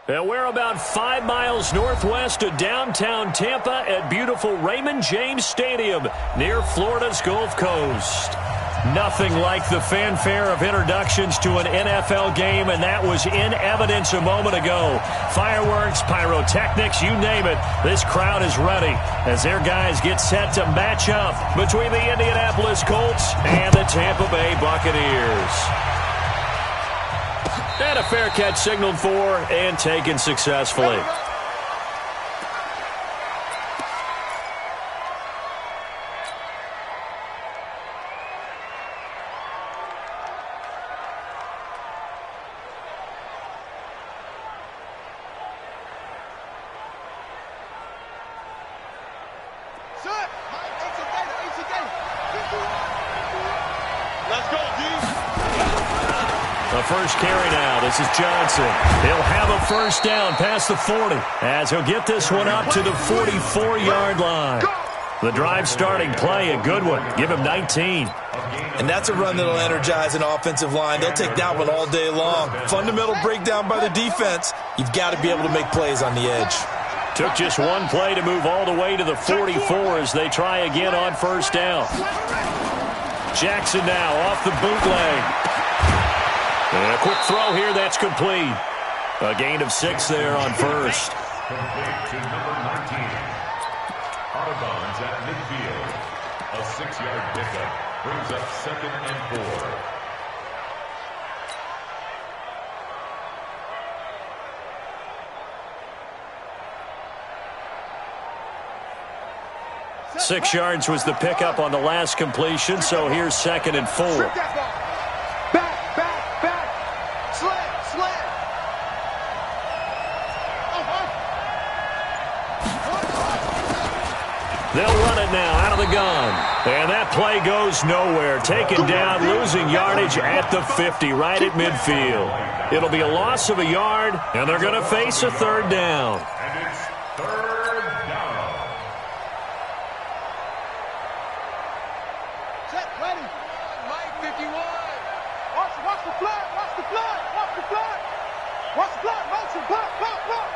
And we're about 5 miles northwest of downtown Tampa at beautiful Raymond James Stadium near Florida's Gulf Coast. Nothing like the fanfare of introductions to an NFL game, and that was in evidence a moment ago. Fireworks, pyrotechnics, you name it. This crowd is ready as their guys get set to match up between the Indianapolis Colts and the Tampa Bay Buccaneers. And a fair catch signaled for and taken successfully. First carry now. This is Johnson. He'll have a first down past the 40 as he'll get this one up to the 44-yard line. The drive starting play, a good one. Give him 19. And that's a run that'll energize an offensive line. They'll take that one all day long. Fundamental breakdown by the defense. You've got to be able to make plays on the edge. Took just one play to move all the way to the 44 as they try again on first down. Jackson now off the bootleg. And a quick throw here, that's complete. A gain of 6 there on first. Complete to number 19. Out of bounds at midfield. A 6-yard pickup brings up 2nd and 4. 6 yards was the pickup on the last completion, so here's 2nd and 4. They'll run it now out of the gun. And that play goes nowhere. Taken down, losing yardage at the 50, right at midfield. It'll be a loss of a yard, and they're going to face a 3rd down. And it's 3rd down. Set, ready. Mike 51. Watch the flag, watch the flag, watch the flag. Watch the flag, motion, block, block, block.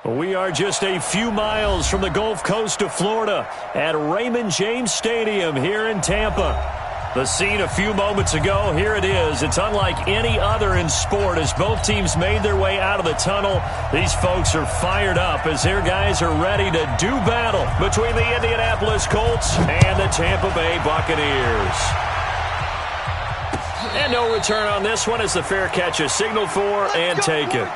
We are just a few miles from the Gulf Coast of Florida at Raymond James Stadium here in Tampa. The scene a few moments ago, here it is. It's unlike any other in sport as both teams made their way out of the tunnel. These folks are fired up as their guys are ready to do battle between the Indianapolis Colts and the Tampa Bay Buccaneers. And no return on this one as the fair catch is signaled for and taken.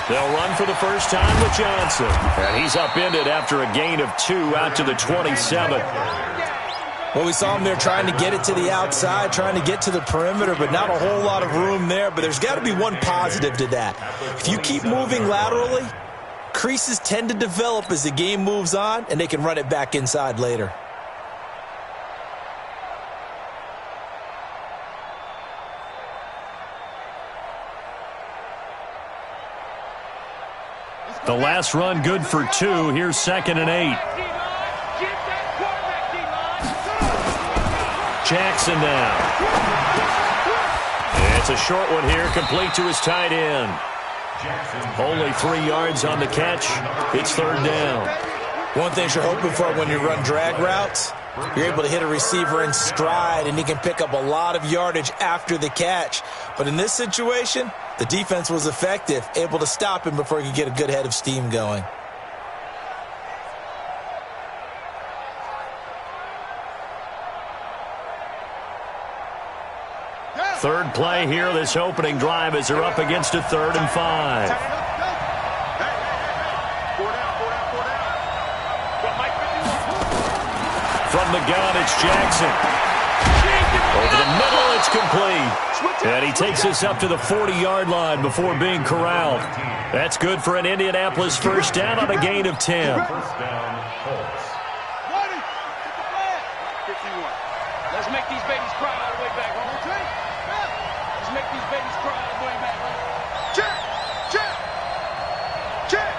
They'll run for the first time with Johnson. And he's upended after a gain of 2 out to the 27. Well, we saw him there trying to get it to the outside, trying to get to the perimeter, but not a whole lot of room there. But there's got to be one positive to that. If you keep moving laterally, creases tend to develop as the game moves on, and they can run it back inside later. The last run good for 2. Here's 2nd and 8. Jackson now. It's a short one here, complete to his tight end. Only 3 yards on the catch. It's 3rd down. One thing you're hoping for when you run drag routes, you're able to hit a receiver in stride, and he can pick up a lot of yardage after the catch. But in this situation, the defense was effective, able to stop him before he could get a good head of steam going. Third play here, this opening drive as they're up against a 3rd and 5. From the gun, it's Jackson. Over the middle, it's complete. And he takes this up to the 40-yard line before being corralled. That's good for an Indianapolis first down on a gain of 10. First down, Colts. Let's make these babies cry all the way back home. Let's make these babies cry all the way back home. Check! Check! Check!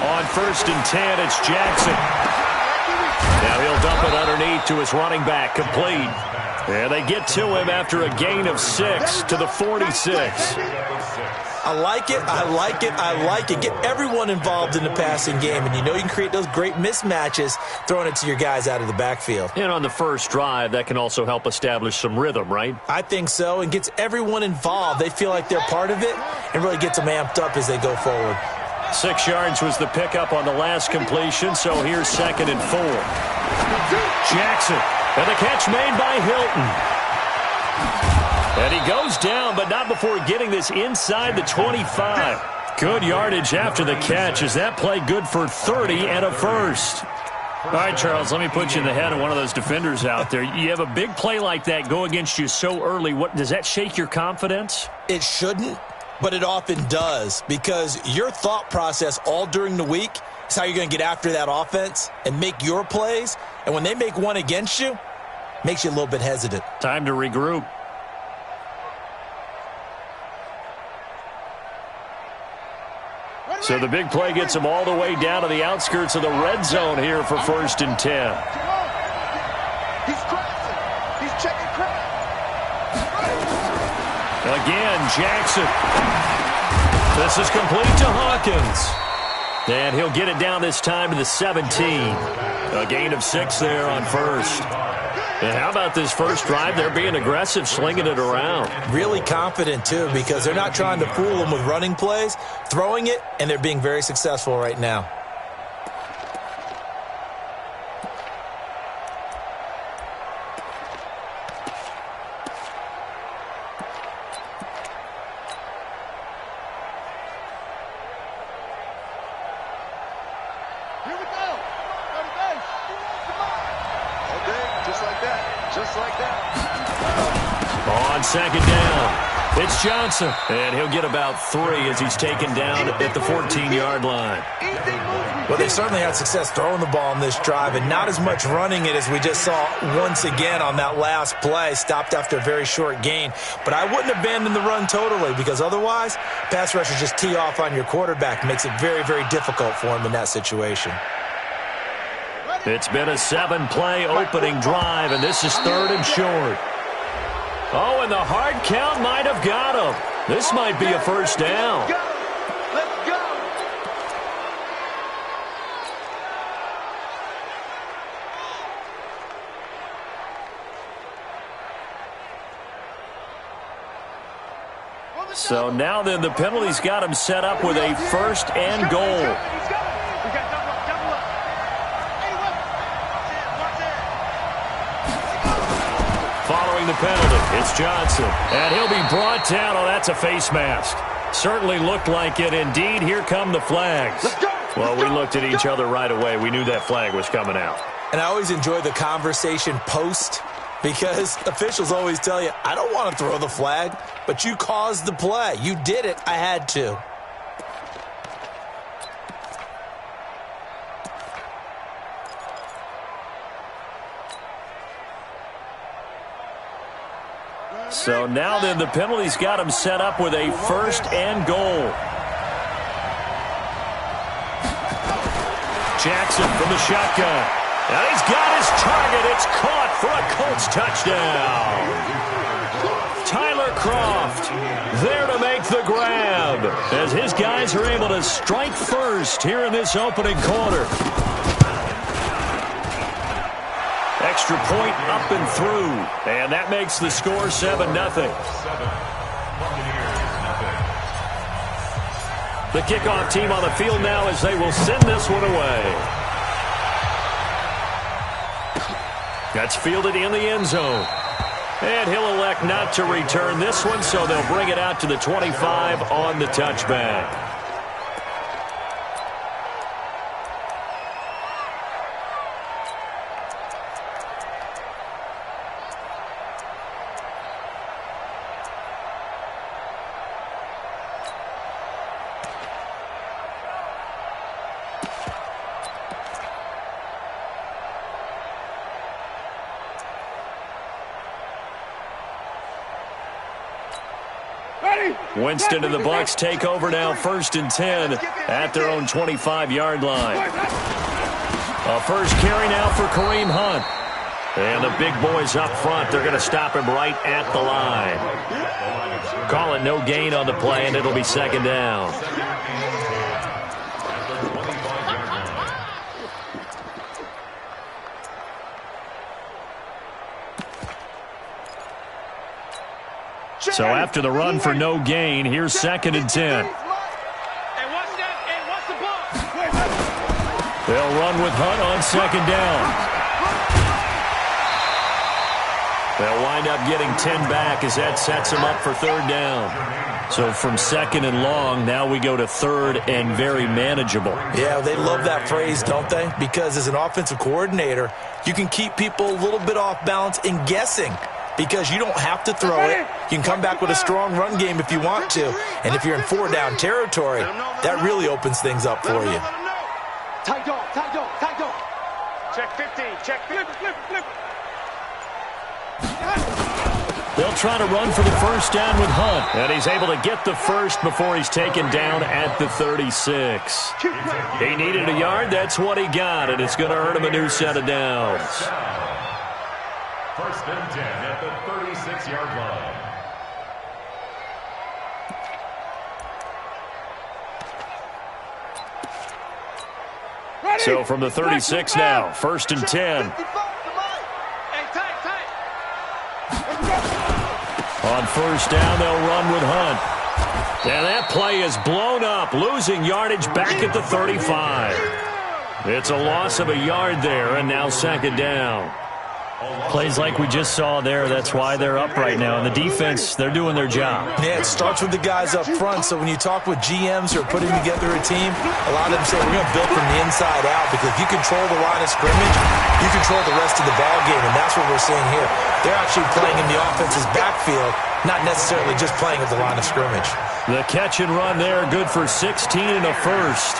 On 1st and 10, it's Jackson. Now he'll dump it underneath to his running back, complete. And they get to him after a gain of 6 to the 46. I like it, I like it, I like it. Get everyone involved in the passing game, and you know you can create those great mismatches throwing it to your guys out of the backfield. And on the first drive, that can also help establish some rhythm, right? I think so, and gets everyone involved. They feel like they're part of it, and really gets them amped up as they go forward. 6 yards was the pickup on the last completion, so here's 2nd and 4. Jackson, and the catch made by Hilton. And he goes down, but not before getting this inside the 25. Good yardage after the catch. Is that play good for 30 and a first? All right, Charles, let me put you in the head of one of those defenders out there. You have a big play like that go against you so early. What does that shake your confidence? It shouldn't, but it often does, because your thought process all during the week is how you're going to get after that offense and make your plays. And when they make one against you, it makes you a little bit hesitant. Time to regroup. So the big play gets them all the way down to the outskirts of the red zone here for 1st and 10. He's crossing. He's checking cross. Again, Jackson. This is complete to Hawkins. And he'll get it down this time to the 17. A gain of 6 there on 1st. And how about this first drive? They're being aggressive, slinging it around. Really confident, too, because they're not trying to fool them with running plays, throwing it, and they're being very successful right now. Here we go. Third base. All day, just like that. Just like that. On 2nd down, it's Johnson. And he'll get about 3 as he's taken down at the 14-yard line. Anything moves, Well, they certainly had success throwing the ball on this drive and not as much running it as we just saw once again on that last play. Stopped after a very short gain. But I wouldn't abandon the run totally because otherwise, pass rushers just tee off on your quarterback. Makes it very, very difficult for him in that situation. It's been a 7-play opening drive, and this is 3rd and short. Oh, and the hard count might have got him. This might be a first down. Let's go. So now then, the penalty's got him set up with a 1st and goal. Following the penalty, it's Johnson. And he'll be brought down. Oh, that's a face mask. Certainly looked like it. Indeed, here come the flags. Well, we looked at each other right away. We knew that flag was coming out. And I always enjoy the conversation post because officials always tell you, I don't want to throw the flag, but you caused the play. You did it. I had to. So now then, the penalty's got him set up with a 1st and goal. Jackson from the shotgun. And he's got his target. It's caught for a Colts touchdown. Tyler Croft there to make the grab as his guys are able to strike first here in this opening quarter. Extra point up and through, and that makes the score 7-0. The kickoff team on the field now as they will send this one away. That's fielded in the end zone. And he'll elect not to return this one, so they'll bring it out to the 25 on the touchback. Winston and the Bucs take over now, 1st and 10 at their own 25-yard line. A first carry now for Kareem Hunt. And the big boys up front, they're going to stop him right at the line. Call it no gain on the play, and it'll be 2nd down. So after the run for no gain, here's 2nd and 10. They'll run with Hunt on 2nd down. They'll wind up getting 10 back as that sets them up for 3rd down. So from 2nd and long, now we go to 3rd and very manageable. Yeah, they love that phrase, don't they? Because as an offensive coordinator, you can keep people a little bit off balance and guessing. Because you don't have to throw it. You can come back with a strong run game if you want to. And if you're in 4-down territory, that really opens things up for you. Tight dog, tight dog, tight dog. Check 15, check flip, flip, flip. They'll try to run for the 1st down with Hunt. And he's able to get the 1st before he's taken down at the 36. He needed a yard. That's what he got. And it's going to earn him a new set of downs. 1st and 10 at the 36-yard line. So from the 36 now, 1st and 10. On 1st down, they'll run with Hunt. And that play is blown up, losing yardage back at the 35. It's a loss of a yard there, and now 2nd down. Plays like we just saw there, that's why they're up right now. And the defense, they're doing their job. Yeah, it starts with the guys up front. So when you talk with GMs who are putting together a team, a lot of them say we're going to build from the inside out because if you control the line of scrimmage, you control the rest of the ball game, and that's what we're seeing here. They're actually playing in the offense's backfield, not necessarily just playing at the line of scrimmage. The catch and run there, good for 16 and a 1st.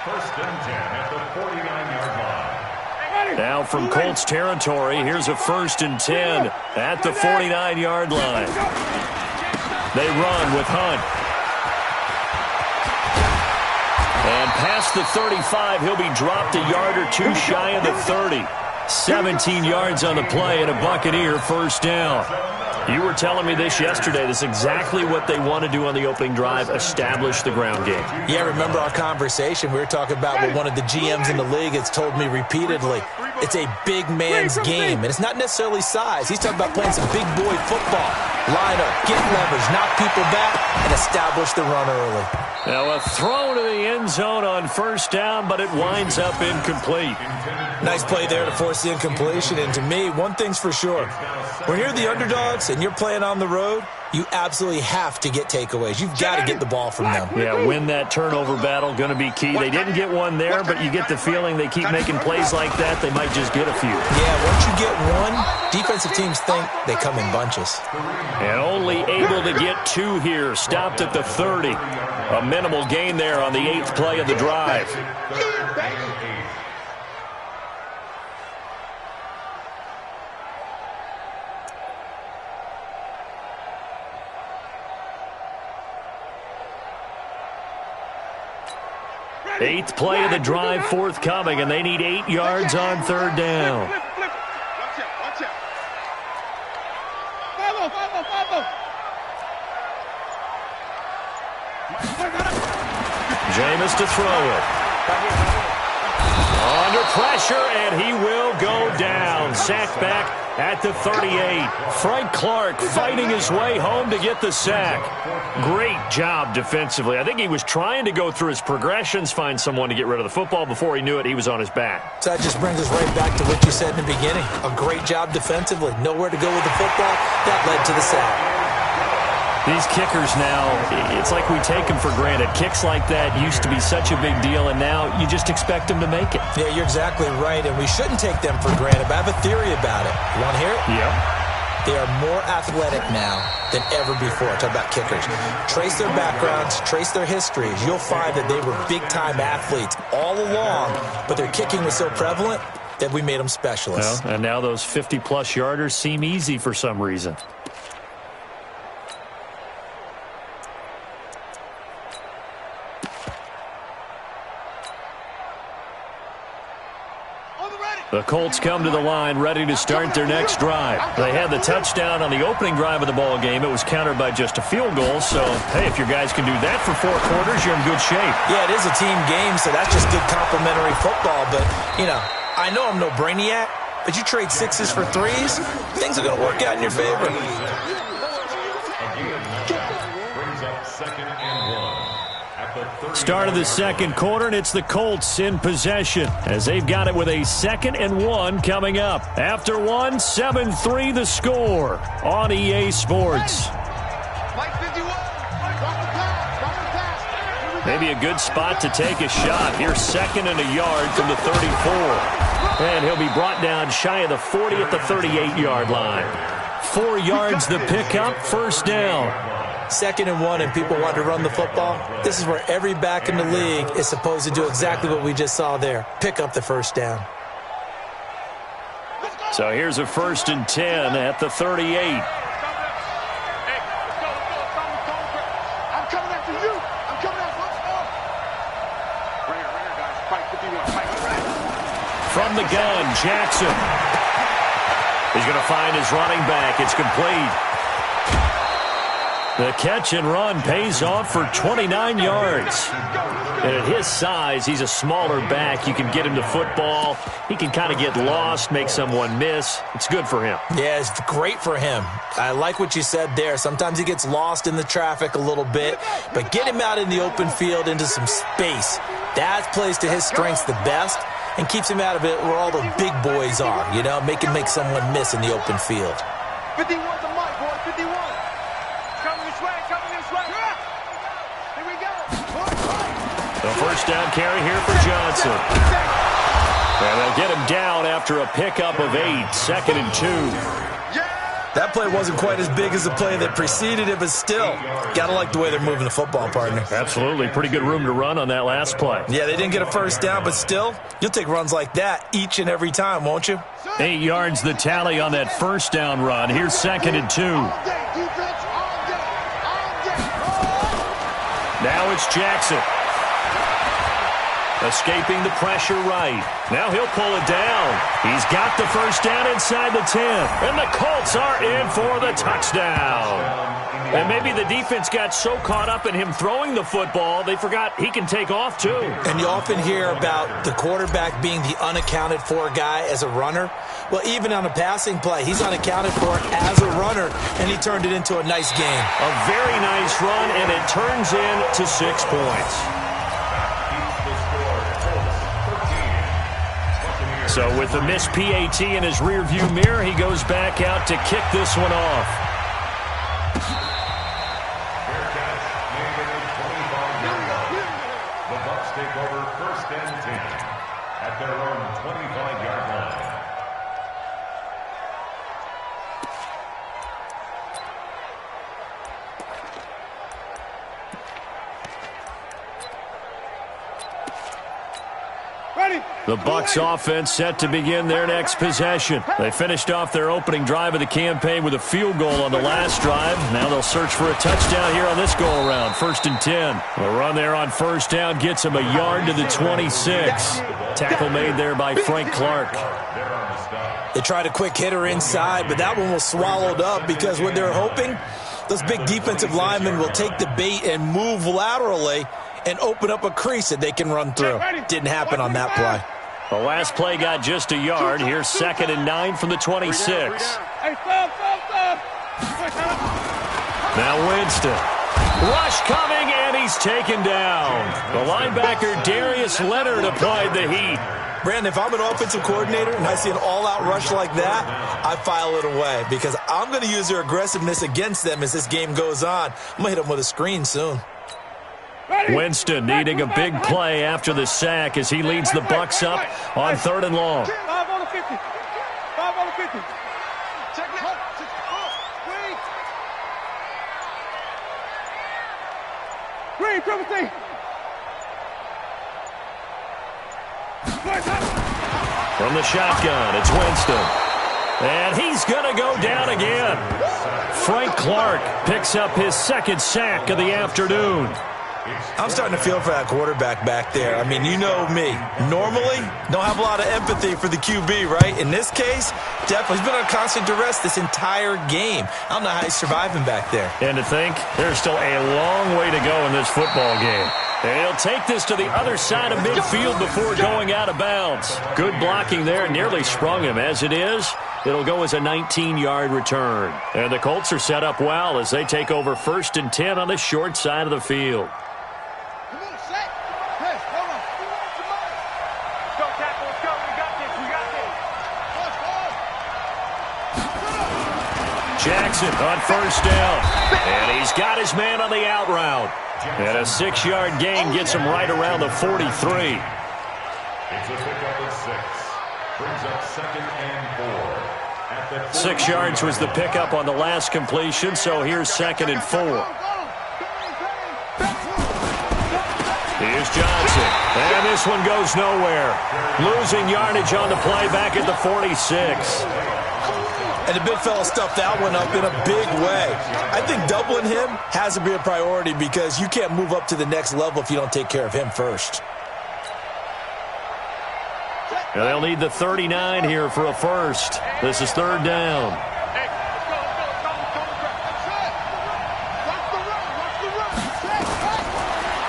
First and 10 at the 49-yard line. Now from Colts territory, here's a first and 10 at the 49-yard line. They run with Hunt. And past the 35, he'll be dropped a yard or two shy of the 30. 17 yards on the play and a Buccaneer first down. You were telling me this yesterday. This is exactly what they want to do on the opening drive, establish the ground game. Yeah, remember our conversation? We were talking about what one of the GMs in the league has told me repeatedly. It's a big man's game, and it's not necessarily size. He's talking about playing some big boy football. Line up, get leverage, knock people back, and establish the run early. Now a throw to the end zone on first down, but it winds up incomplete. Nice play there to force the incompletion, and to me, one thing's for sure. When you're the underdogs and you're playing on the road, you absolutely have to get takeaways. You've got to get the ball from them. Yeah, win that turnover battle, going to be key. They didn't get one there, but you get the feeling they keep making plays like that, they might just get a few. Yeah, once you get one, defensive teams think they come in bunches. And only able to get two here, stopped at the 30. A minimal gain there on the 8th play of the drive. Eighth play of the drive forthcoming, and they need 8 yards on third down. Jameis to throw it. Under pressure, and he will go down. Sacked back at the 38. Frank Clark fighting his way home to get the sack. Great job defensively. I think he was trying to go through his progressions, find someone to get rid of the football. Before he knew it, he was on his back. So that just brings us right back to what you said in the beginning. A great job defensively. Nowhere to go with the football. That led to the sack. These kickers now, it's like we take them for granted. Kicks like that used to be such a big deal, and now you just expect them to make it. Yeah, you're exactly right, and we shouldn't take them for granted, but I have a theory about it. You want to hear it? Yeah. They are more athletic now than ever before. Talk about kickers. Trace their backgrounds, trace their histories. You'll find that they were big-time athletes all along, but their kicking was so prevalent that we made them specialists. Well, and now those 50-plus yarders seem easy for some reason. The Colts come to the line ready to start their next drive. They had the touchdown on the opening drive of the ball game. It was countered by just a field goal. So, hey, if your guys can do that for 4 quarters, you're in good shape. Yeah, it is a team game, so that's just good complimentary football. But, you know, I know I'm no brainiac, but you trade 6s for 3s, things are going to work out in your favor. Brings up second and 1. Start of the second quarter, and it's the Colts in possession as they've got it with a 2nd and 1 coming up. After 1, 7-3 the score on EA Sports. Maybe a good spot to take a shot. Here's 2nd and a yard from the 34. And he'll be brought down shy of the 40 at the 38-yard line. 4 yards the pickup, first down. 2nd and 1, and people want to run the football. This is where every back in the league is supposed to do exactly what we just saw there. Pick up the first down. So here's a 1st and 10 at the 38. I'm coming after you. I'm coming after you. Right here, guys. Fight 51. From the gun, Jackson. He's going to find his running back. It's complete. The catch and run pays off for 29 yards. And at his size, he's a smaller back. You can get him to football. He can kind of get lost, make someone miss. It's good for him. Yeah, it's great for him. I like what you said there. Sometimes he gets lost in the traffic a little bit, but get him out in the open field into some space. That plays to his strengths the best and keeps him out of it where all the big boys are, you know, make him make someone miss in the open field. 51 to Mike, boy, 51. Coming this way, coming this way. Here we go. The first down carry here for Johnson. And they'll get him down after a pickup of 8, 2nd and 2. That play wasn't quite as big as the play that preceded it, but still, got to like the way they're moving the football, partner. Absolutely. Pretty good room to run on that last play. Yeah, they didn't get a first down, but still, you'll take runs like that each and every time, won't you? 8 yards the tally on that first down run. Here's 2nd and 2. Now it's Jackson. Escaping the pressure right. Now he'll pull it down. He's got the first down inside the 10. And the Colts are in for the touchdown. And maybe the defense got so caught up in him throwing the football, they forgot he can take off too. And you often hear about the quarterback being the unaccounted for guy as a runner. Well, even on a passing play, he's unaccounted for as a runner, and he turned it into a nice game. A very nice run, and it turns into 6 points. So with the missed PAT in his rearview mirror, he goes back out to kick this one off. The Bucs take over 1st and 10 at their own 25-yard line. The Bucs offense set to begin their next possession. They finished off their opening drive of the campaign with a field goal on the last drive. Now they'll search for a touchdown here on this go-around. 1st and 10. The run there on first down gets him a yard to the 26. Tackle made there by Frank Clark. They tried a quick hitter inside, but that one was swallowed up because what they're hoping, those big defensive linemen will take the bait and move laterally and open up a crease that they can run through. Didn't happen on that play. The last play got just a yard. Here's 2nd and 9 from the 26. Now Winston. Rush coming, and he's taken down. The linebacker, Darius Leonard, applied the heat. Brandon, if I'm an offensive coordinator and I see an all-out rush like that, I file it away because I'm going to use their aggressiveness against them as this game goes on. I'm going to hit them with a screen soon. Winston needing a big play after the sack as he leads the Bucs up on 3rd and long. 5 on the 50. 5 on the 50. Check it out. Green, triple T. From the shotgun, it's Winston. And he's going to go down again. Frank Clark picks up his 2nd sack of the afternoon. I'm starting to feel for that quarterback back there. I mean, you know me. Normally, don't have a lot of empathy for the QB, right? In this case, definitely. He's been on constant duress this entire game. I don't know how he's surviving back there. And to think, there's still a long way to go in this football game. And he'll take this to the other side of midfield before going out of bounds. Good blocking there, nearly sprung him. As it is, it'll go as a 19-yard return. And the Colts are set up well as they take over 1st and 10 on the short side of the field. Jackson on first down. And he's got his man on the out route. And a 6-yard gain gets him right around the 43. It's a pickup of 6. Brings up 2nd and 4. 6 yards was the pickup on the last completion, so here's 2nd and 4. Here's Johnson. And this one goes nowhere. Losing yardage on the play back at the 46. And the big fella stuffed that one up in a big way. I think doubling him has to be a priority because you can't move up to the next level if you don't take care of him first. And they'll need the 39 here for a first. This is 3rd down.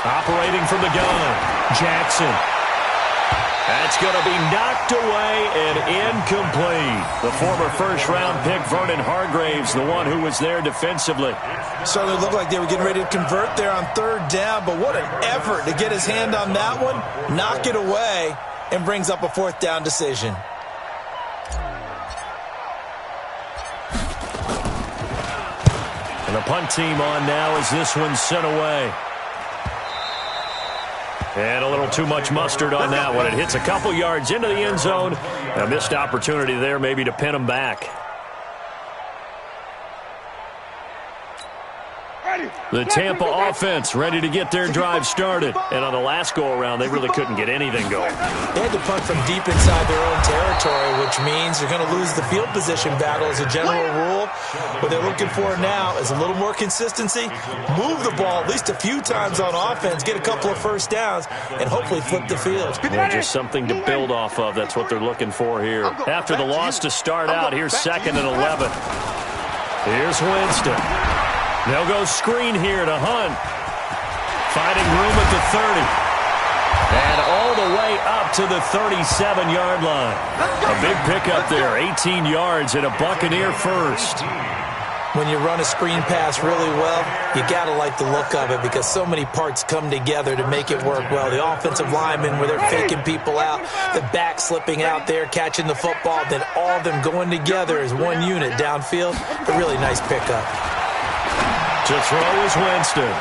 Operating from the gun, Jackson. That's going to be knocked away and incomplete. The former first-round pick, Vernon Hargraves, the one who was there defensively. Certainly looked like they were getting ready to convert there on 3rd down, but what an effort to get his hand on that one, knock it away, and brings up a 4th down decision. And the punt team on now as this one's sent away. And a little too much mustard on that one. It hits a couple yards into the end zone. A missed opportunity there maybe to pin him back. The Tampa offense ready to get their drive started. And on the last go-around, they really couldn't get anything going. They had to punt from deep inside their own territory, which means they're going to lose the field position battle as a general rule. What they're looking for now is a little more consistency, move the ball at least a few times on offense, get a couple of first downs, and hopefully flip the field. Well, just something to build off of. That's what they're looking for here. After the loss to start out, here's 2nd and 11. Here's Winston. They'll go screen here to Hunt. Finding room at the 30. And all the way up to the 37-yard line. A big pickup there, 18 yards and a Buccaneer first. When you run a screen pass really well, you got to like the look of it because so many parts come together to make it work well. The offensive linemen, where they're faking people out, the back slipping out there, catching the football, then all of them going together as one unit downfield. A really nice pickup. To throw is Winston.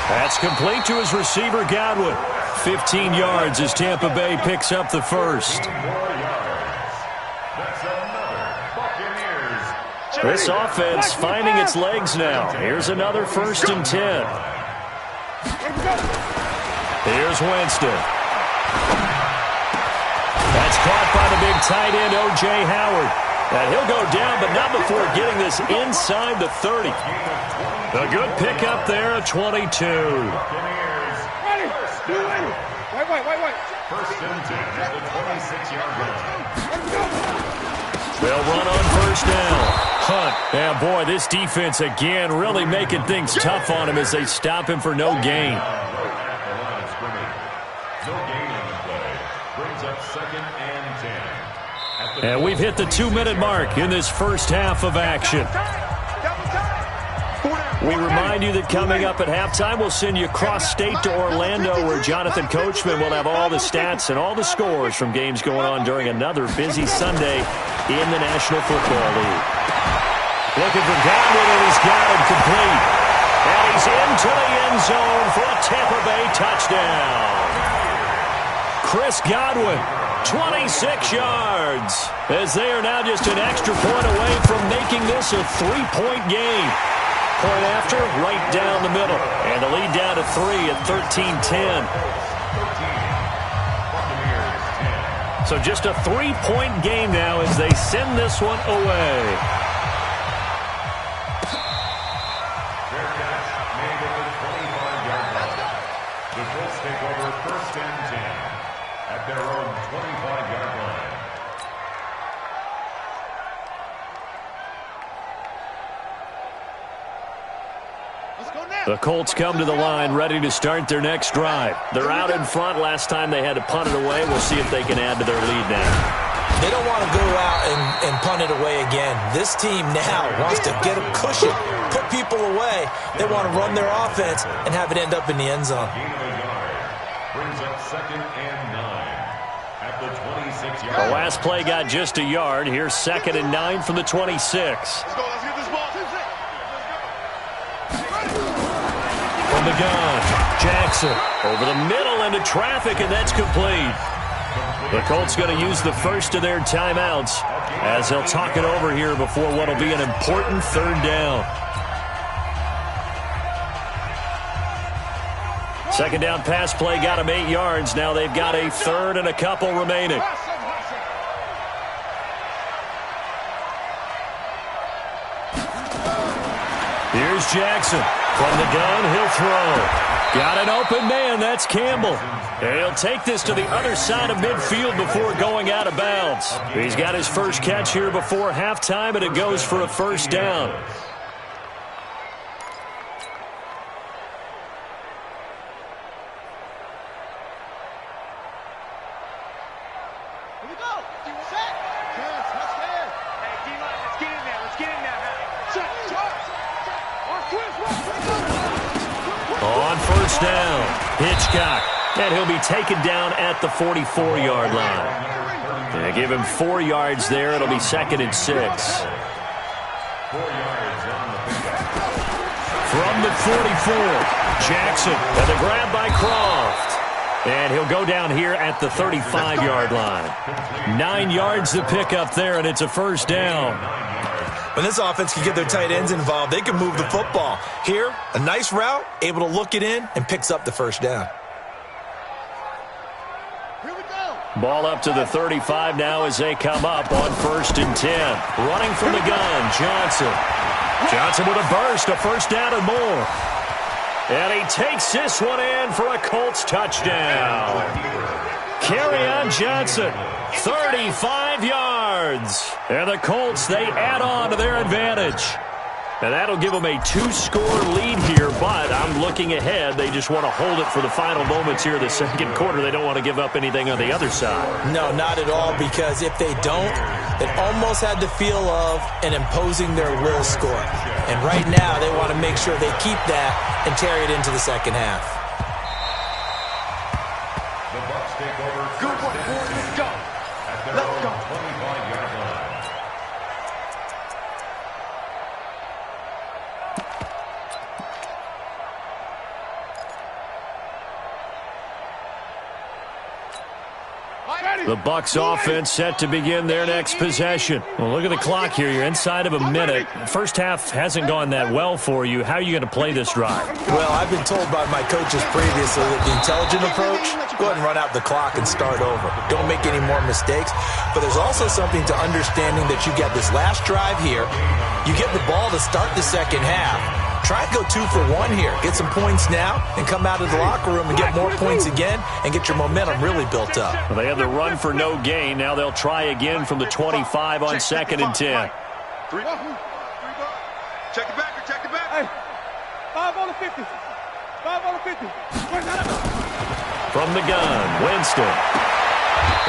That's complete to his receiver, Godwin. 15 yards as Tampa Bay picks up the first. This offense finding its legs now. Here's another 1st and 10. Here's Winston. That's caught by the big tight end, O.J. Howard. And he'll go down, but not before getting this inside the 30. A good pickup there at 22. Wait. 1st and 10 at the 26-yard line. They'll run on 1st down. Hunt. Yeah, boy, this defense again really making things tough on him as they stop him for no gain. No gain on the play. Brings up 2nd and 10. And we've hit the 2-minute mark in this first half of action. We remind you that coming up at halftime, we'll send you cross-state to Orlando, where Jonathan Coachman will have all the stats and all the scores from games going on during another busy Sunday in the National Football League. Looking for Godwin, and he's got him complete. And he's into the end zone for a Tampa Bay touchdown. Chris Godwin, 26 yards, as they are now just an extra point away from making this a 3-point game. Point after, right down the middle. And the lead down to 3 at 13-10. So just a 3-point game now as they send this one away. Fair catch made at the 25-yard line. The Colts take over 1st and 10 at their own 25-yard line. The Colts come to the line ready to start their next drive. They're out in front. Last time they had to punt it away. We'll see if they can add to their lead now. They don't want to go out and punt it away again. This team now wants to get a cushion, put people away. They want to run their offense and have it end up in the end zone. Gain of a yard. Brings up 2nd and 9 at the 26-yard The line. last play got just a yard. Here's 2nd and 9 from the 26. Let's go. Let's get this ball. From the gun, Jackson over the middle into traffic, and that's complete. The Colts going to use the first of their timeouts as they'll talk it over here before what will be an important 3rd down. 2nd down pass play got them 8 yards. Now they've got a 3rd and a couple remaining. Here's Jackson. From the gun, he'll throw. Got an open man. That's Campbell. And he'll take this to the other side of midfield before going out of bounds. He's got his first catch here before halftime, and it goes for a 1st down. Here we go. Set. Chance. Let's get. Hey, D-line, let's get in there. Let's get in there. Set. On 1st down, Hitchcock. And he'll be taken down at the 44-yard line. They give him 4 yards there. It'll be 2nd and 6. 4 yards on the pickup. From the 44, Jackson. And the grab by Croft. And he'll go down here at the 35-yard line. 9 yards to pick up there, and it's a 1st down. When this offense can get their tight ends involved, they can move the football. Here, a nice route, able to look it in, and picks up the first down. Ball up to the 35 now as they come up on 1st and 10. Running from the gun, Johnson. Johnson with a burst, a first down and more. And he takes this one in for a Colts touchdown. Carry on Johnson, 35 yards. And the Colts, they add on to their advantage. And that'll give them a 2-score lead here, but I'm looking ahead. They just want to hold it for the final moments here of the second quarter. They don't want to give up anything on the other side. No, not at all, because if they don't, it almost had the feel of an imposing their will score. And right now, they want to make sure they keep that and carry it into the second half. The Bucs take over. Good one, boys. Let's go. At their Let's own go. 25-yard line. The Bucs offense set to begin their next possession. Well, look at the clock here. You're inside of a minute. First half hasn't gone that well for you. How are you going to play this drive? Well, I've been told by my coaches previously that the intelligent approach, go ahead and run out the clock and start over. Don't make any more mistakes. But there's also something to understanding that you get this last drive here. You get the ball to start the second half. Try and go 2 for 1 here. Get some points now and come out of the locker room and get more points again and get your momentum really built up. Well, they had the run for no gain. Now they'll try again from the 25 on 2nd and 10. 3 ball. Check it back. Check it back. Hey, 5 on the 50. 5 on the 50. From the gun, Winston.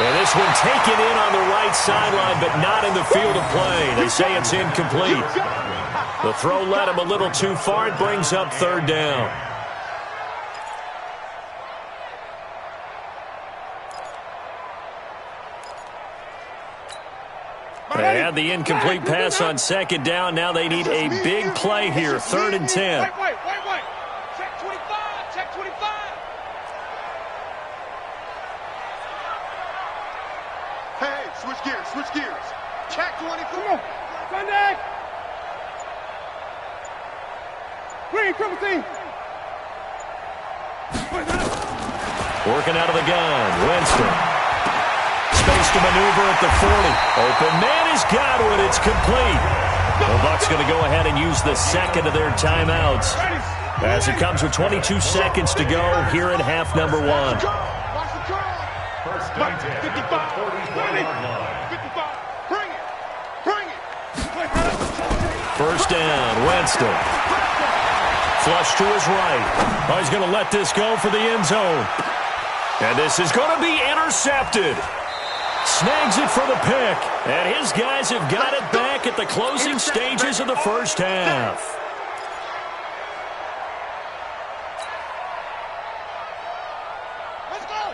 And this one taken in on the right sideline, but not in the field of play. They say it's incomplete. The throw led him a little too far. It brings up 3rd down. They had the incomplete pass on 2nd down. Now they need a big play here. 3rd and 10. Wait. Check 25. Check 25. Hey, switch gears. Check 24. Sunday. Green, triple team. Working out of the gun, Winston. Space to maneuver at the 40. Open man has got it. It's complete. The Bucs going to go ahead and use the second of their timeouts as it comes with 22 seconds to go here in half number 1. First and 10 at the 44-yard line. 55. Bring it. First down, Winston. Flush to his right. Oh, he's going to let this go for the end zone. And this is going to be intercepted. Snags it for the pick. And his guys have got it back at the closing stages of the first half.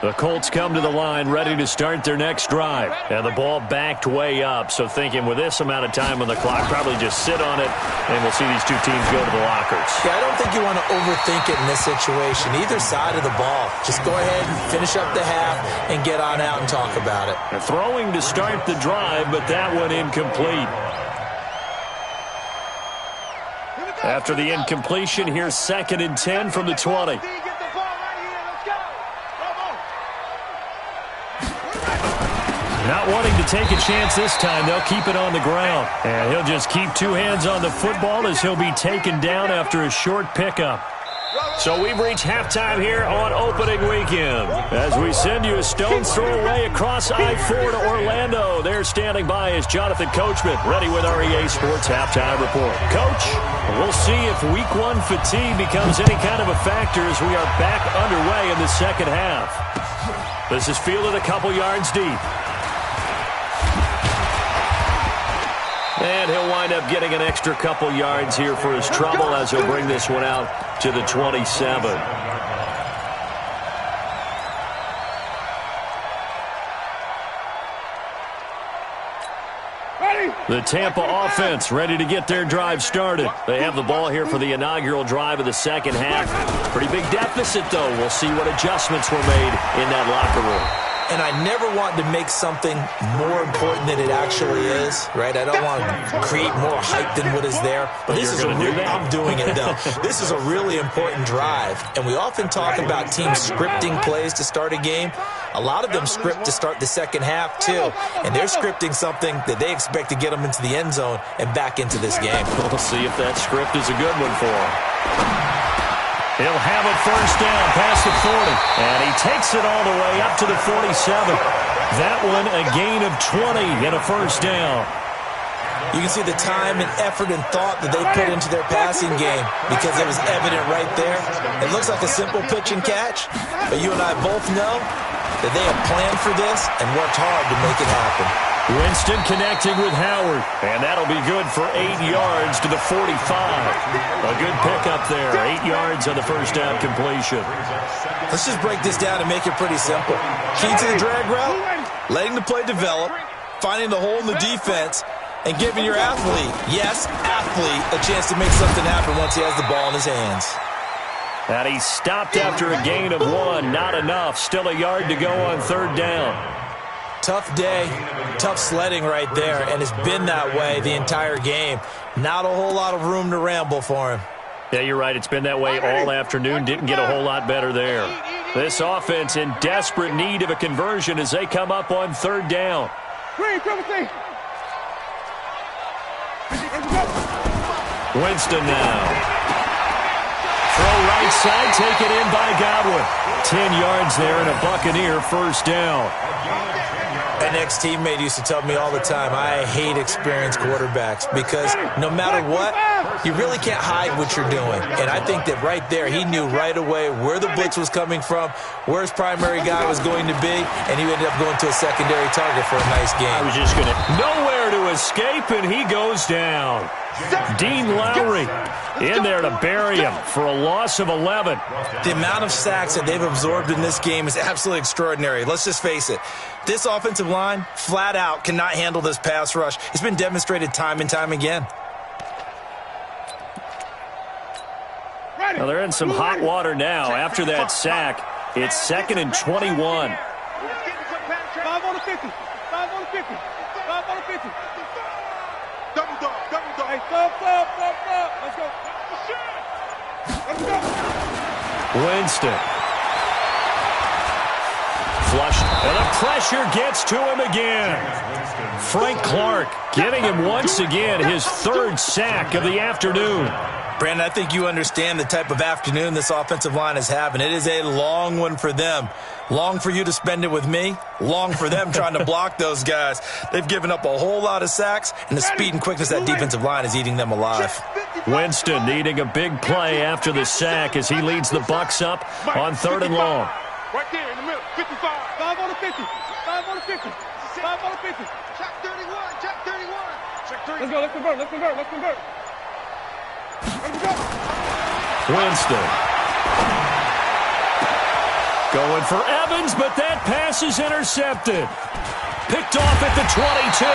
The Colts come to the line ready to start their next drive. And the ball backed way up. So thinking with this amount of time on the clock, probably just sit on it, and we'll see these two teams go to the lockers. Yeah, I don't think you want to overthink it in this situation. Either side of the ball. Just go ahead and finish up the half and get on out and talk about it. They're throwing to start the drive, but that one incomplete. After the incompletion, here's 2nd and 10 from the 20. Not wanting to take a chance this time, they'll keep it on the ground. And he'll just keep 2 hands on the football as he'll be taken down after a short pickup. So we've reached halftime here on opening weekend. As we send you a stone's throw away across I-4 to Orlando. There standing by is Jonathan Coachman, ready with our EA Sports Halftime Report. Coach, we'll see if Week 1 fatigue becomes any kind of a factor as we are back underway in the second half. This is fielded a couple yards deep. And he'll wind up getting an extra couple yards here for his trouble as he'll bring this one out to the 27. The Tampa offense ready to get their drive started. They have the ball here for the inaugural drive of the second half. Pretty big deficit, though. We'll see what adjustments were made in that locker room. and I never want to make something more important than it actually is, right? I don't want to create more hype than what is there. But this is I'm doing it, though. This is a really important drive, and we often talk about teams scripting plays to start a game. A lot of them script to start the second half, too, and they're scripting something that they expect to get them into the end zone and back into this game. We'll see if that script is a good one for him. He'll have it first down past the 40, and he takes it all the way up to the 47. That one a gain of 20 and a first down. You can see the time and effort and thought that they put into their passing game because it was evident right there. It looks like a simple pitch and catch, but you and I both know that they have planned for this and worked hard to make it happen. Winston connecting with Howard, and that'll be good for 8 yards to the 45. A good pickup there, 8 yards on the first down completion. Let's just break this down and make it pretty simple. Key to the drag route, letting the play develop, finding the hole in the defense, and giving your athlete, yes, athlete, a chance to make something happen once he has the ball in his hands. And he stopped after a gain of 1. Not enough. Still a yard to go on third down. Tough day, tough sledding right there, and it's been that way the entire game. Not a whole lot of room to ramble for him. Yeah, you're right. It's been that way all afternoon. Didn't get a whole lot better there. This offense in desperate need of a conversion as they come up on third down. Winston now. Throw right side, take it in by Godwin. 10 yards there and a Buccaneer first down. An ex-teammate used to tell me all the time, I hate experienced quarterbacks because no matter what, you really can't hide what you're doing. And I think that right there, he knew right away where the blitz was coming from, where his primary guy was going to be, and he ended up going to a secondary target for a nice game. I was just going to nowhere to escape, and he goes down. Dean Lowry in there to bury him for a loss of 11. The amount of sacks that they've absorbed in this game is absolutely extraordinary. Let's just face it. This offensive line, flat out, cannot handle this pass rush. It's been demonstrated time and time again. Well, they're in some hot water now after that sack. It's 2nd and 21. 5 on the 50. 5 on the 50. 5 on the 50. Double dog. Double dog. Hey, stop. Let's go. Let's go. Winston. Flush. And the pressure gets to him again. Frank Clark getting him once again his 3rd sack of the afternoon. Brandon, I think you understand the type of afternoon this offensive line is having. It is a long one for them. Long for you to spend it with me. Long for them trying to block those guys. They've given up a whole lot of sacks, and the speed and quickness of that defensive line is eating them alive. Winston needing a big play after the sack as he leads the Bucs up on 3rd and long. Right there in the middle. 55. 5 on the 50. 5 on the 50. 5 on the 50. Check 31. Check 31. Check 31. Let's go. Let's convert. Let's convert. Let's convert. Winston going for Evans, but that pass is intercepted. Picked off at the 22.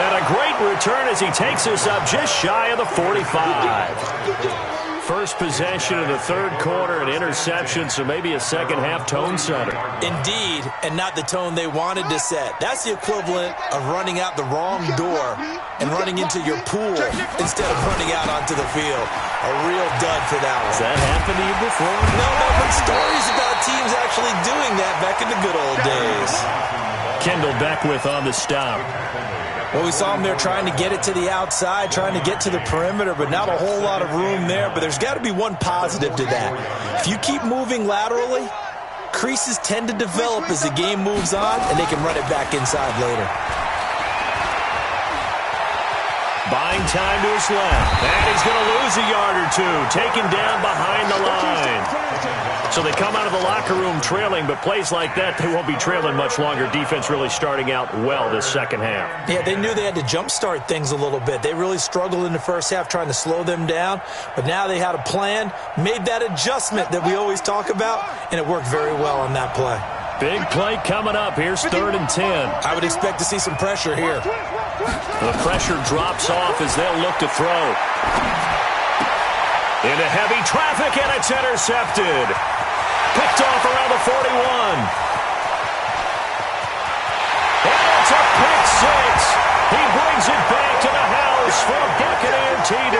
And a great return as he takes us up just shy of the 45. First possession of the 3rd quarter, an interception, so maybe a second-half tone setter. Indeed, and not the tone they wanted to set. That's the equivalent of running out the wrong door and running into your pool instead of running out onto the field. A real dud for that one. Has that happened to you before? No, I've heard stories about teams actually doing that back in the good old days. Kendall Beckwith on the stop. Well, we saw him there trying to get it to the outside, trying to get to the perimeter, but not a whole lot of room there. But there's got to be one positive to that. If you keep moving laterally, creases tend to develop as the game moves on, and they can run it back inside later. Buying time to his left. And he's going to lose a yard or two. Taken down behind the line. So they come out of the locker room trailing, but plays like that, they won't be trailing much longer. Defense really starting out well this second half. Yeah, they knew they had to jumpstart things a little bit. They really struggled in the first half trying to slow them down, but now they had a plan, made that adjustment that we always talk about, and it worked very well on that play. Big play coming up. Here's 3rd and 10. I would expect to see some pressure here. The pressure drops off as they'll look to throw. Into heavy traffic, and it's intercepted. Picked off around the 41. He brings it back to the house for a Buccaneer TD.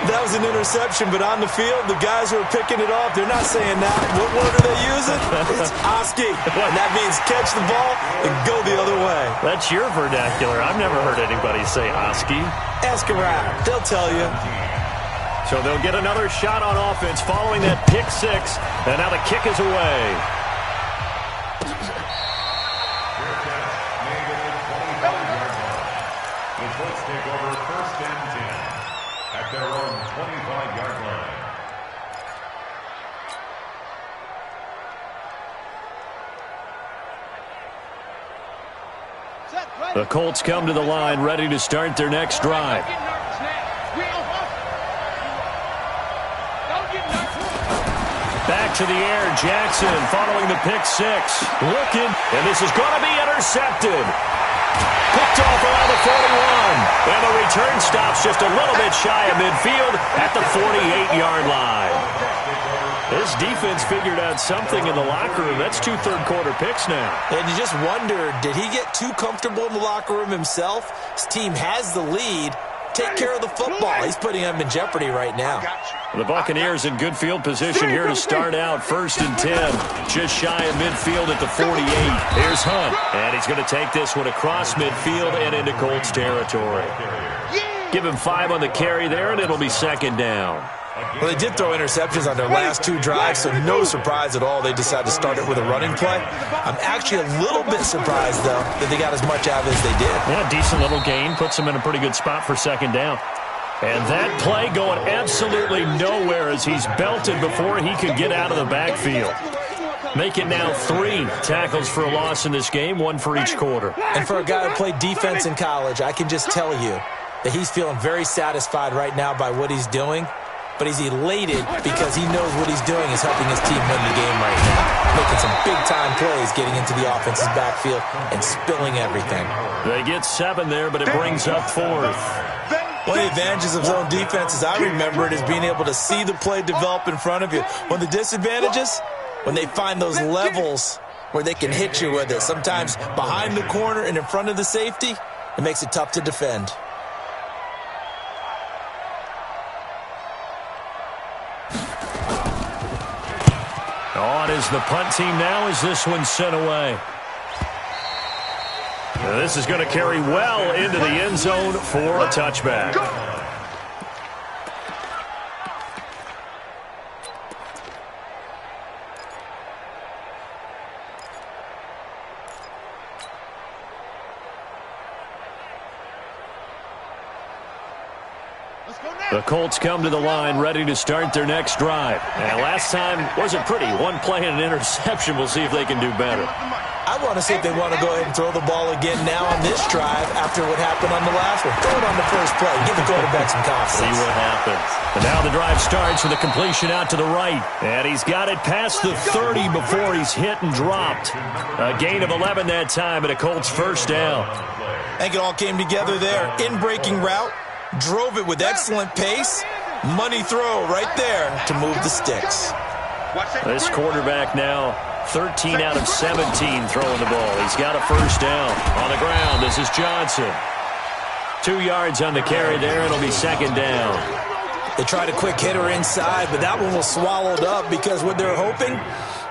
That was an interception, but on the field, the guys who are picking it off, they're not saying that. What word are they using? It's Oski. And that means catch the ball and go the other way. That's your vernacular. I've never heard anybody say Oski. Ask around. They'll tell you. So they'll get another shot on offense following that pick six. And now the kick is away. The Colts take over first and 10 at their own 25-yard line. The Colts come to the line ready to start their next drive. Back to the air, Jackson following the pick six. Looking, and this is going to be intercepted. Picked off around the 41. And the return stops just a little bit shy of midfield at the 48-yard line. This defense figured out something in the locker room. That's 2 third-quarter picks now. And you just wonder, did he get too comfortable in the locker room himself? His team has the lead. Take care of the football. He's putting them in jeopardy right now. The Buccaneers in good field position here to start out. First and 10. Just shy of midfield at the 48. Here's Hunt. And he's going to take this one across midfield and into Colts territory. Give him 5 on the carry there, and it'll be second down. Well, they did throw interceptions on their last 2 drives, so no surprise at all they decided to start it with a running play. I'm actually a little bit surprised, though, that they got as much out of it as they did. Yeah, decent little gain. Puts them in a pretty good spot for second down. And that play going absolutely nowhere as he's belted before he could get out of the backfield. Make it now 3 tackles for a loss in this game, 1 for each quarter. And for a guy who played defense in college, I can just tell you that he's feeling very satisfied right now by what he's doing. But he's elated because he knows what he's doing is helping his team win the game right now. Making some big-time plays, getting into the offense's backfield and spilling everything. They get 7 there, but it brings up 4th. One of the advantages of zone defense, as I remember it, is being able to see the play develop in front of you. One of the disadvantages, when they find those levels where they can hit you with it, sometimes behind the corner and in front of the safety, it makes it tough to defend. On is the punt team now as this one's sent away. Now this is going to carry well into the end zone for a touchback. The Colts come to the line ready to start their next drive. And last time wasn't pretty. 1 play and an interception. We'll see if they can do better. I want to see if they want to go ahead and throw the ball again now on this drive after what happened on the last one. Throw it on the first play. Give the quarterback some confidence. See what happens. And now the drive starts with a completion out to the right. And he's got it past the 30 before he's hit and dropped. A gain of 11 that time and a Colts first down. I think it all came together there. In-breaking route. Drove it with excellent pace. Money throw right there to move the sticks. This quarterback now 13 out of 17 throwing the ball. He's got a first down. On the ground, this is Johnson. 2 yards on the carry there. It'll be second down. They tried a quick hitter inside, but that one was swallowed up because what they're hoping,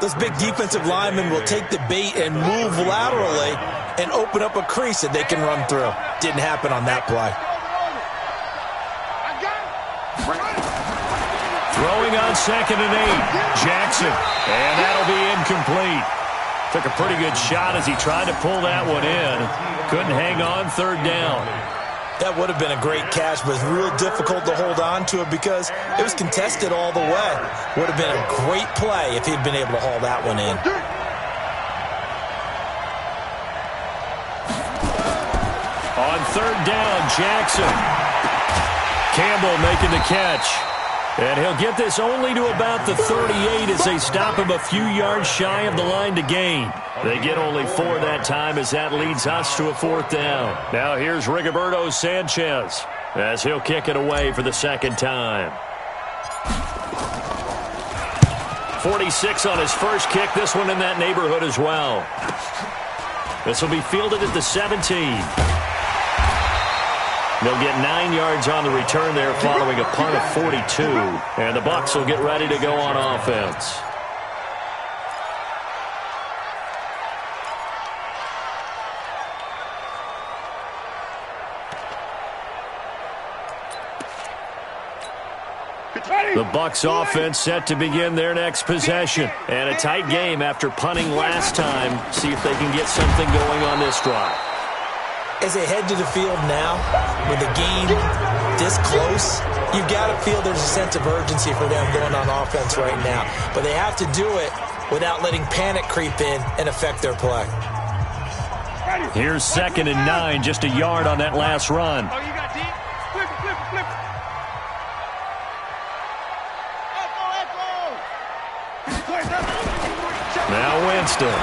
those big defensive linemen will take the bait and move laterally and open up a crease that they can run through. Didn't happen on that play. Throwing on 2nd and 8. Jackson. And that'll be incomplete. Took a pretty good shot as he tried to pull that one in. Couldn't hang on 3rd down. That would have been a great catch, but it's real difficult to hold on to it because it was contested all the way. Would have been a great play if he'd been able to haul that one in. On 3rd down, Jackson. Campbell making the catch. And he'll get this only to about the 38 as they stop him a few yards shy of the line to gain. They get only 4 that time as that leads us to a 4th down. Now here's Rigoberto Sanchez as he'll kick it away for the 2nd time. 46 on his first kick. This one in that neighborhood as well. This will be fielded at the 17. They'll get 9 yards on the return there following a punt of 42. And the Bucs will get ready to go on offense. The Bucs offense set to begin their next possession. And a tight game after punting last time. See if they can get something going on this drive. As they head to the field now, with the game this close, you've got to feel there's a sense of urgency for them going on offense right now. But they have to do it without letting panic creep in and affect their play. Here's 2nd and 9, just a yard on that last run. Oh, you got deep? Flip it, flip it, flip it. Now Winston.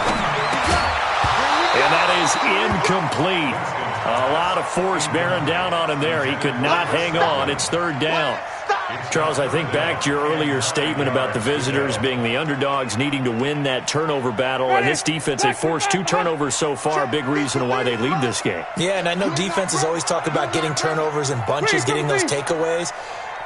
And that is incomplete. A lot of force bearing down on him there. He could not hang on. It's 3rd down. Charles, I think back to your earlier statement about the visitors being the underdogs needing to win that turnover battle. And this defense, they forced 2 turnovers so far. Big reason why they lead this game. Yeah, and I know defenses always talk about getting turnovers in bunches, getting those takeaways.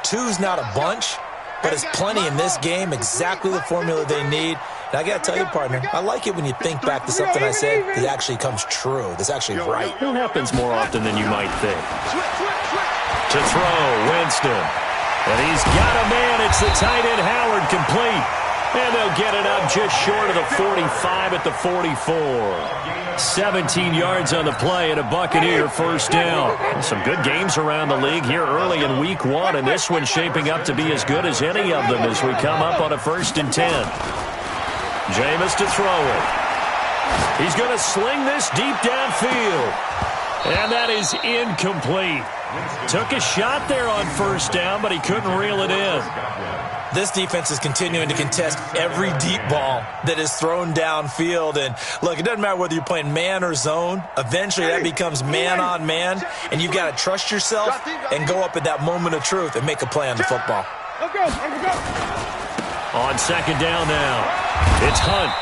2's not a bunch, but it's plenty in this game. Exactly the formula they need. And I got to tell you, partner, I like it when you think back to something I said that actually comes true. That's actually right. It happens more often than you might think. To throw, Winston. And he's got a man. It's the tight end, Howard, complete. And they'll get it up just short of the 45 at the 44. 17 yards on the play and a Buccaneer first down. Some good games around the league here early in week 1, and this one's shaping up to be as good as any of them as we come up on a 1st and 10. Jameis to throw it. He's going to sling this deep downfield. And that is incomplete. Took a shot there on 1st down, but he couldn't reel it in. This defense is continuing to contest every deep ball that is thrown downfield. And, look, it doesn't matter whether you're playing man or zone. Eventually, that becomes man-on-man, and you've got to trust yourself and go up at that moment of truth and make a play on the football. Let's go, let's go. On 2nd down now, it's Hunt.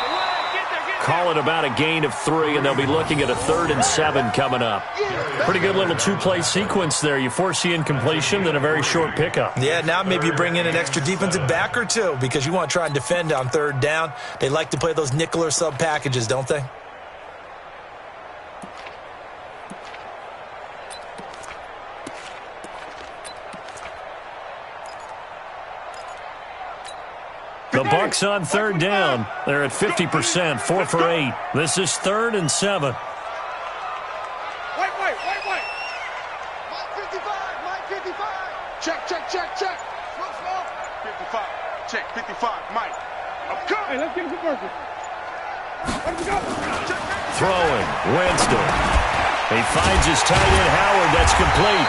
Call it about a gain of 3, and they'll be looking at a 3rd and 7 coming up. Pretty good little 2-play sequence there. You force the incompletion, then a very short pickup. Yeah, now maybe you bring in an extra defensive back or 2 because you want to try and defend on 3rd down. They like to play those nickel or sub packages, don't they? The Bucs on 3rd down. They're at 50%, 4 for 8. This is 3rd and 7. White. Mike 55. Check. Slow. 55. Check, 55. Mike. I'm coming. Hey, let's get him to work. Let's go. Throwing, Winston. He finds his tight end, Howard. That's complete.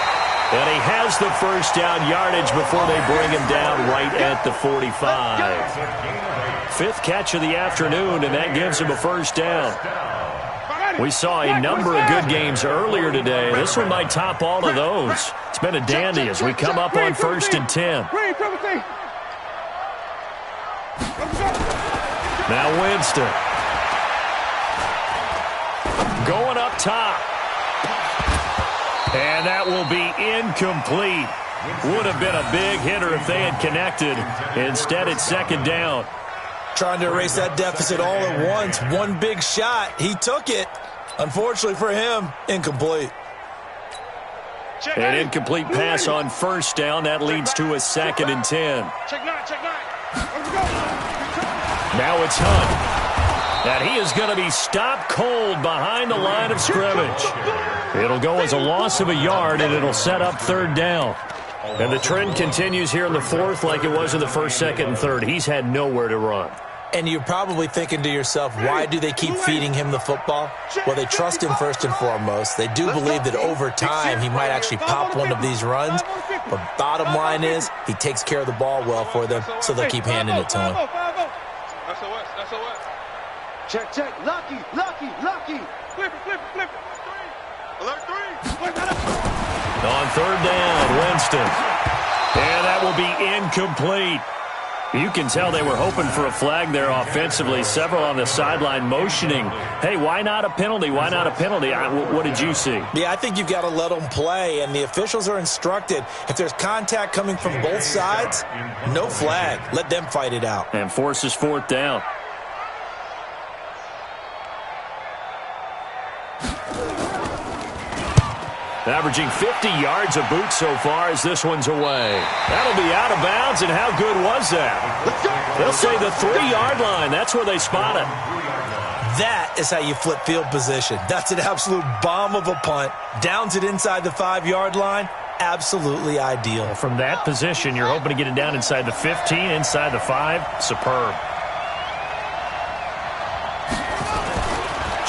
And he has the first down yardage before they bring him down right at the 45. 5th catch of the afternoon, and that gives him a first down. We saw a number of good games earlier today. This one might top all of those. It's been a dandy as we come up on 1st and 10. Now Winston. Going up top. And that will be incomplete. Would have been a big hitter if they had connected. Instead, it's 2nd down. Trying to erase that deficit all at once. One big shot. He took it. Unfortunately for him, incomplete. An incomplete pass on 1st down. That leads to a 2nd and 10. Check 9. Now it's Hunt. And he is going to be stopped cold behind the line of scrimmage. It'll go as a loss of a yard, and it'll set up 3rd down. And the trend continues here in the 4th like it was in the 1st, 2nd, and 3rd. He's had nowhere to run. And you're probably thinking to yourself, why do they keep feeding him the football? Well, they trust him first and foremost. They do believe that over time he might actually pop one of these runs. But bottom line is he takes care of the ball well for them, so they'll keep handing it to him. That's what. Check. Lucky. Flip it. Alert 3. On 3rd down, Winston. And that will be incomplete. You can tell they were hoping for a flag there offensively. Several on the sideline motioning, hey, why not a penalty? Why not a penalty? What did you see? Yeah, I think you've got to let them play, and the officials are instructed, if there's contact coming from both sides, no flag. Let them fight it out. And forces fourth down. Averaging 50 yards a boot so far as this one's away. That'll be out of bounds, and how good was that? They'll say the 3-yard line. That's where they spot it. That is how you flip field position. That's an absolute bomb of a punt. Downs it inside the 5-yard line. Absolutely ideal. From that position, you're hoping to get it down inside the 15, inside the 5. Superb.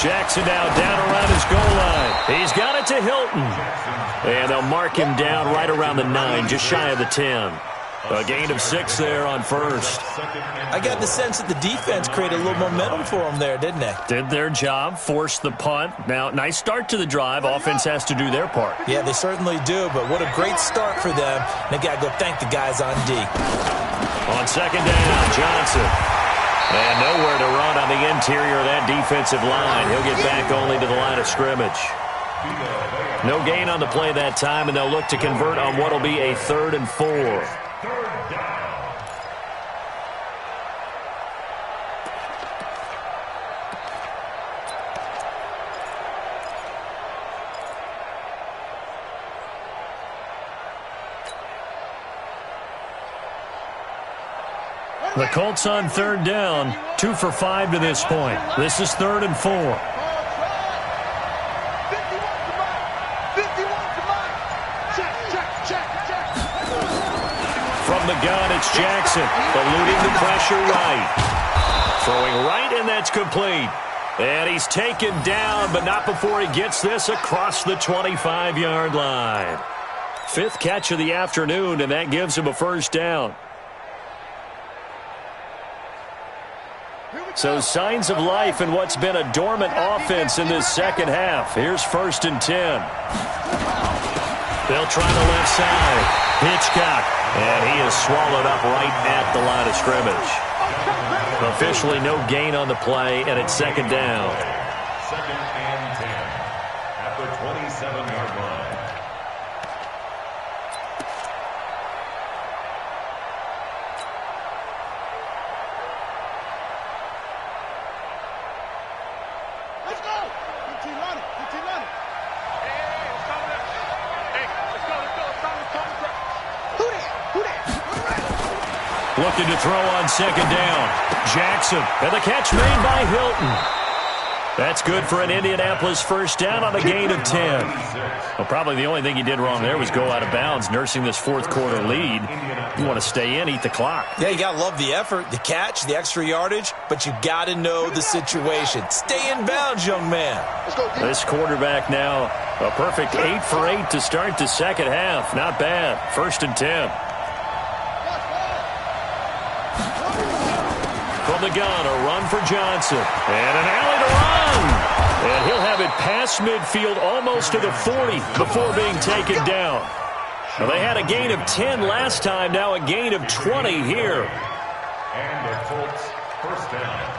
Jackson now down around his goal line. He's got it to Hilton. And they'll mark him down right around the 9, just shy of the 10. A gain of 6 there on first. I got the sense that the defense created a little momentum for them there, didn't they? Did their job, forced the punt. Now, nice start to the drive. Offense has to do their part. Yeah, they certainly do, but what a great start for them. They got to go thank the guys on D. On second down, Johnson. And nowhere to run on the interior of that defensive line. He'll get back only to the line of scrimmage. No gain on the play that time, and they'll look to convert on what will be a 3rd and 4. The Colts on 3rd down, 2 for 5 to this point. This is 3rd and 4. From the gun, it's Jackson, eluding the pressure right. Throwing right, and that's complete. And he's taken down, but not before he gets this across the 25-yard line. 5th catch of the afternoon, and that gives him a first down. So signs of life in what's been a dormant offense in this second half. Here's 1st and 10. They'll try the left side. Hitchcock. And he is swallowed up right at the line of scrimmage. Officially no gain on the play, and it's 2nd down. 2nd and 10 at the 27-yard line. Looking to throw on 2nd down. Jackson, and the catch made by Hilton. That's good for an Indianapolis first down on a gain of 10. Well, probably the only thing he did wrong there was go out of bounds, nursing this 4th quarter lead. You want to stay in, eat the clock. Yeah, you got to love the effort, the catch, the extra yardage, but you got to know the situation. Stay in bounds, young man. This quarterback now, a perfect 8 for 8 to start the second half. Not bad. 1st and 10. From the gun, a run for Johnson. And an alley to run. And he'll have it past midfield almost to the 40 before being taken down. Well, they had a gain of 10 last time, now a gain of 20 here. And the Colts first down.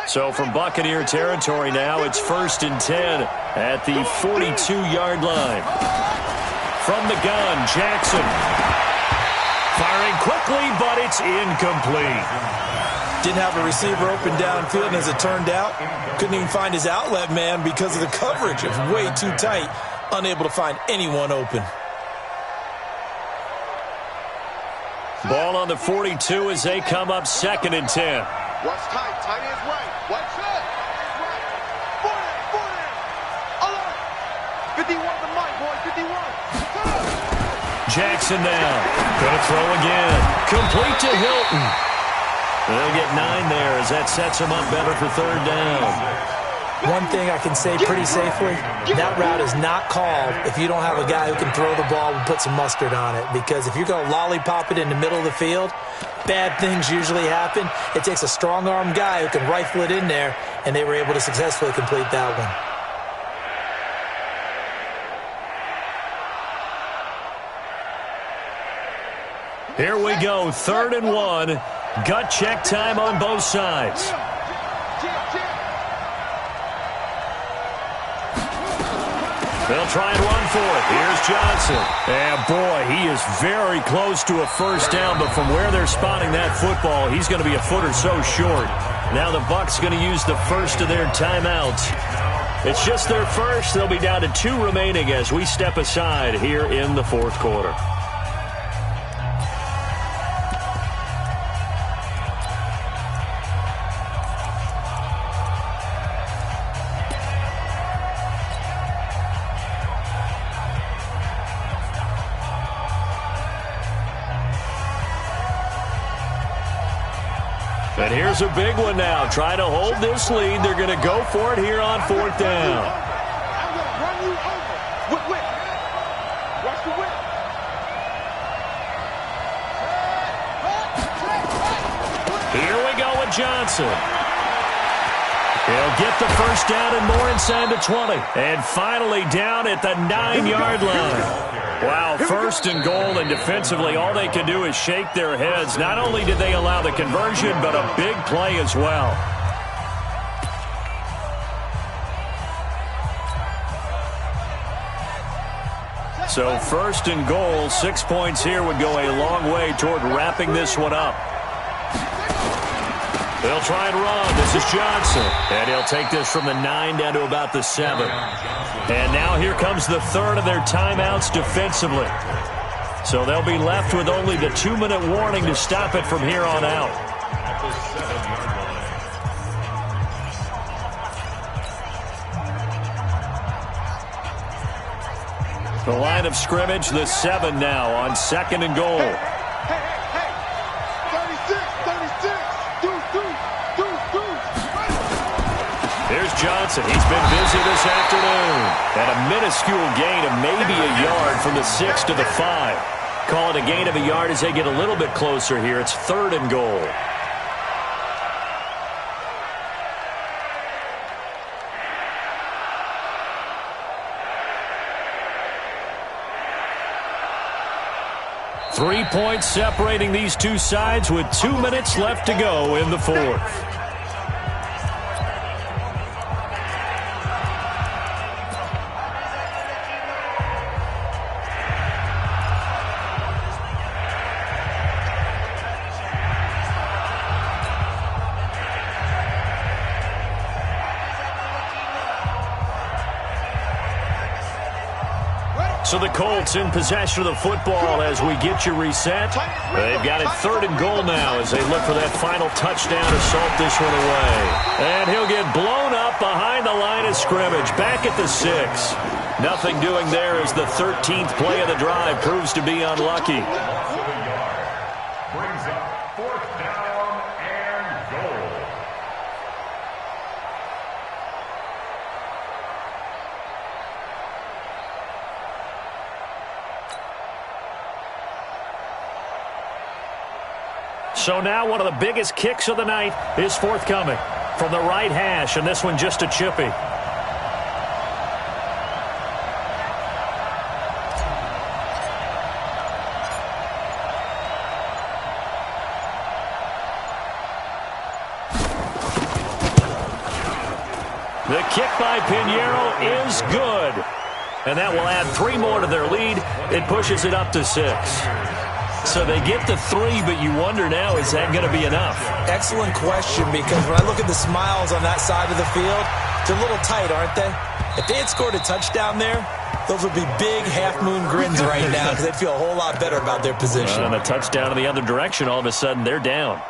So from Buccaneer territory now, it's 1st and 10 at the 42-yard line. From the gun, Jackson. Firing quickly, but it's incomplete. Didn't have a receiver open downfield, and as it turned out, couldn't even find his outlet man because of the coverage. It was way too tight, unable to find anyone open. Ball on the 42 as they come up 2nd and 10. Watch tight. Tight is right. Watch it. Right. 40. Alert. 51 to Mike, boy. 51. Jackson now. Gonna throw again. Complete to Hilton. They'll get 9 there as that sets him up better for 3rd down. One thing I can say pretty safely, that route is not called if you don't have a guy who can throw the ball and put some mustard on it. Because if you're going to lollipop it in the middle of the field, bad things usually happen. It takes a strong-arm guy who can rifle it in there, and they were able to successfully complete that one. Here we go, 3rd and 1. Gut check time on both sides. They'll try and run for it. Here's Johnson. And boy, he is very close to a first down, but from where they're spotting that football, he's going to be a foot or so short. Now the Bucs going to use the first of their timeouts. It's just their first. They'll be down to 2 remaining as we step aside here in the 4th quarter. And here's a big one now. Trying to hold this lead. They're going to go for it here on 4th down. I'm going to run you over. Whip. Watch the whip. Here we go with Johnson. He'll get the first down and more inside the 20. And finally down at the 9-yard line. Wow, 1st and goal, and defensively all they can do is shake their heads. Not only did they allow the conversion, but a big play as well. So 1st and goal, 6 points here would go a long way toward wrapping this one up. They'll try and run. This is Johnson. And he'll take this from the 9 down to about the 7. And now here comes the 3rd of their timeouts defensively. So they'll be left with only the 2-minute warning to stop it from here on out. The line of scrimmage, the 7 now on 2nd and goal. Here's Johnson. He's been busy this afternoon. And a minuscule gain of maybe a yard from the 6 to the 5. Call it a gain of a yard as they get a little bit closer here. It's 3rd and goal. Three points separating these two sides with 2 minutes left to go in the 4th. So the Colts in possession of the football as we get you reset. They've got it 3rd and goal now as they look for that final touchdown to salt this one away. And he'll get blown up behind the line of scrimmage, back at the 6. Nothing doing there as the 13th play of the drive proves to be unlucky. Brings up 4th down and goal. So now one of the biggest kicks of the night is forthcoming from the right hash, and this one just a chippy. The kick by Pinheiro is good. And that will add 3 more to their lead. It pushes it up to 6. So they get the 3, but you wonder now, is that going to be enough? Excellent question, because when I look at the smiles on that side of the field, they're a little tight, aren't they? If they had scored a touchdown there, those would be big half-moon grins right now because they'd feel a whole lot better about their position. And a touchdown in the other direction, all of a sudden they're down.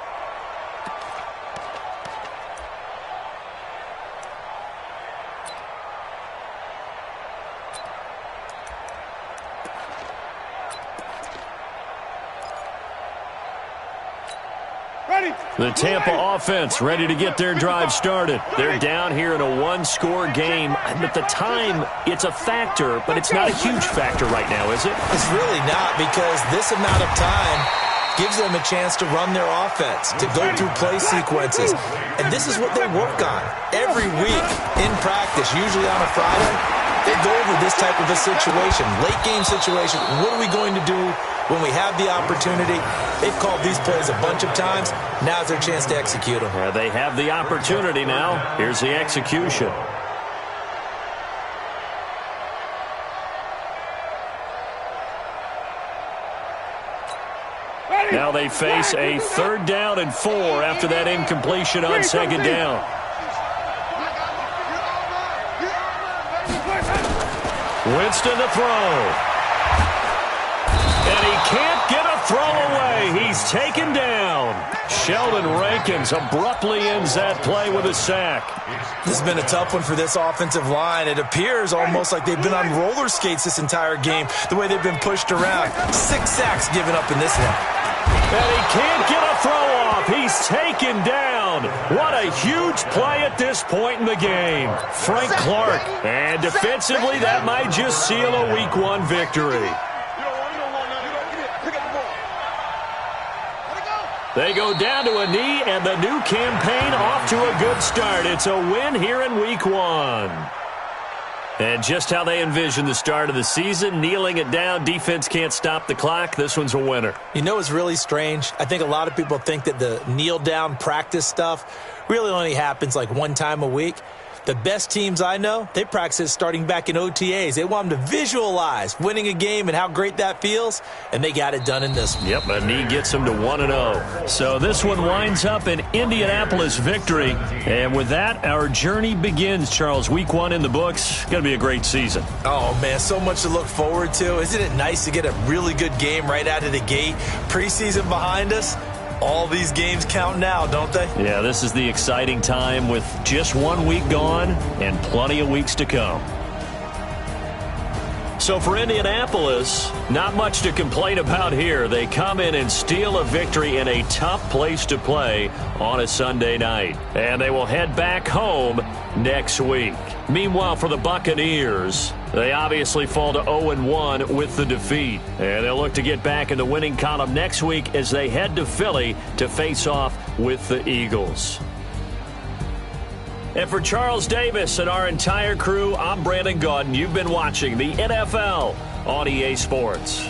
The Tampa offense ready to get their drive started. They're down here in a one-score game. At the time, it's a factor, but it's not a huge factor right now, is it? It's really not, because this amount of time gives them a chance to run their offense, to go through play sequences. And this is what they work on every week in practice, usually on a Friday. They go over this type of a situation, late game situation. What are we going to do when we have the opportunity? They've called these plays a bunch of times. Now's their chance to execute them. They have the opportunity now. Here's the execution. Now they face a 3rd down and 4 after that incompletion on 2nd down. Winston to throw. And he can't get a throw away. He's taken down. Sheldon Rankins abruptly ends that play with a sack. This has been a tough one for this offensive line. It appears almost like they've been on roller skates this entire game, the way they've been pushed around. 6 sacks given up in this one. And he can't get a throw off. He's taken down. What a huge play at this point in the game. Frank Clark. And defensively, that might just seal a Week 1 victory. They go down to a knee, and the new campaign off to a good start. It's a win here in Week 1. And just how they envision the start of the season, kneeling it down, defense can't stop the clock. This one's a winner. You know what's really strange? I think a lot of people think that the kneel-down practice stuff really only happens like one time a week. The best teams I know, they practice it starting back in OTAs. They want them to visualize winning a game and how great that feels, and they got it done in this one. Yep, a knee gets them to 1-0. So this one winds up an Indianapolis victory. And with that, our journey begins, Charles. Week 1 in the books. Going to be a great season. Oh, man, so much to look forward to. Isn't it nice to get a really good game right out of the gate? Preseason behind us. All these games count now, don't they? Yeah, this is the exciting time with just 1 week gone and plenty of weeks to come. So for Indianapolis, not much to complain about here. They come in and steal a victory in a tough place to play on a Sunday night. And they will head back home next week. Meanwhile, for the Buccaneers, they obviously fall to 0-1 with the defeat. And they'll look to get back in the winning column next week as they head to Philly to face off with the Eagles. And for Charles Davis and our entire crew, I'm Brandon Gaudin. You've been watching the NFL on EA Sports.